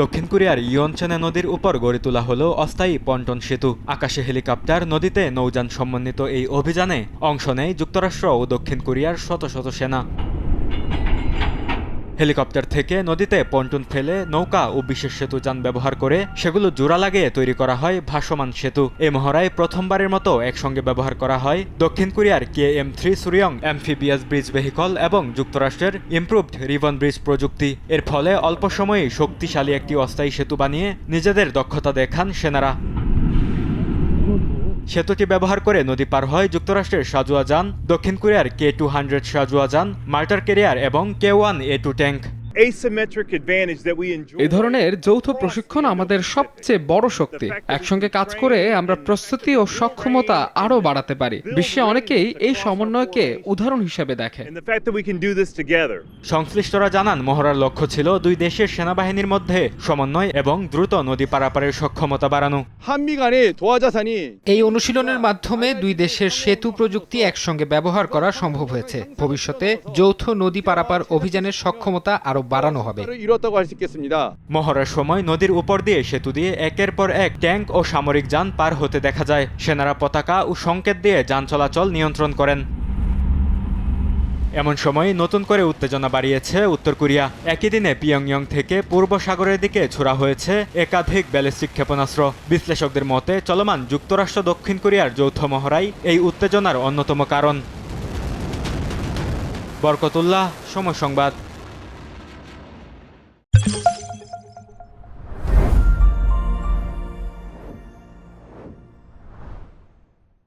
দক্ষিণ কোরিয়ার ইয়নচনে নদীর উপর গড়ে তোলা হলো অস্থায়ী পন্টন সেতু। আকাশে হেলিকপ্টার, নদীতে নৌযান সমন্বিত এই অভিযানে অংশ নেয় যুক্তরাষ্ট্র ও দক্ষিণ কোরিয়ার শত শত সেনা। হেলিকপ্টার থেকে নদীতে পন্টুন ফেলে নৌকা ও বিশেষ সেতু যান ব্যবহার করে সেগুলো জোড়া লাগিয়ে তৈরি করা হয় ভাসমান সেতু। এই মহড়ায় প্রথমবারের মতো একসঙ্গে ব্যবহার করা হয় দক্ষিণ কোরিয়ার KM-3 সুরিয়ং অ্যাম্ফিবিয়াস ব্রিজ ভেহিকল এবং যুক্তরাষ্ট্রের ইমপ্রুভড রিবন ব্রিজ প্রযুক্তি। এর ফলে অল্প সময়েই শক্তিশালী একটি অস্থায়ী সেতু বানিয়ে নিজেদের দক্ষতা দেখান সেনারা। সেতুটি ব্যবহার করে নদী পার হয় যুক্তরাষ্ট্রের সাজোয়া যান, দক্ষিণ কোরিয়ার K-200 সাজোয়া যান, মার্টার ক্যারিয়ার এবং K-1A2 ট্যাঙ্ক। এই ধরনের যৌথ প্রশিক্ষণ আমাদের সবচেয়ে বড় শক্তি। একসঙ্গে কাজ করে আমরা প্রস্তুতি ও সক্ষমতা আরও বাড়াতে পারি। বিশ্বে অনেকেই এই সমন্বয়কে উদাহরণ হিসেবে দেখে। সংশ্লিষ্টরা জানান, মহড়ার লক্ষ্য ছিল দুই দেশের সেনাবাহিনীর মধ্যে সমন্বয় এবং দ্রুত নদী পারাপারের সক্ষমতা বাড়ানো। এই অনুশীলনের মাধ্যমে দুই দেশের সেতু প্রযুক্তি একসঙ্গে ব্যবহার করা সম্ভব হয়েছে। ভবিষ্যতে যৌথ নদী পারাপার অভিযানের সক্ষমতা আরও বাড়ানো হবে। মহড়ার সময় নদীর উপর দিয়ে সেতু দিয়ে একের পর এক ট্যাঙ্ক ও সামরিক যান পার হতে দেখা যায়। সেনারা পতাকা ও সংকেত দিয়ে যান চলাচল নিয়ন্ত্রণ করেন। এমন সময় নতুন করে উত্তেজনা বাড়িয়েছে উত্তর কোরিয়া। একই দিনে পিয়ংইয়ং থেকে পূর্ব সাগরের দিকে ছোড়া হয়েছে একাধিক ব্যালিস্টিক ক্ষেপণাস্ত্র। বিশ্লেষকদের মতে চলমান যুক্তরাষ্ট্র দক্ষিণ কোরিয়ার যৌথ মহড়াই এই উত্তেজনার অন্যতম কারণ। বরকতুল্লাহ, সময় সংবাদ।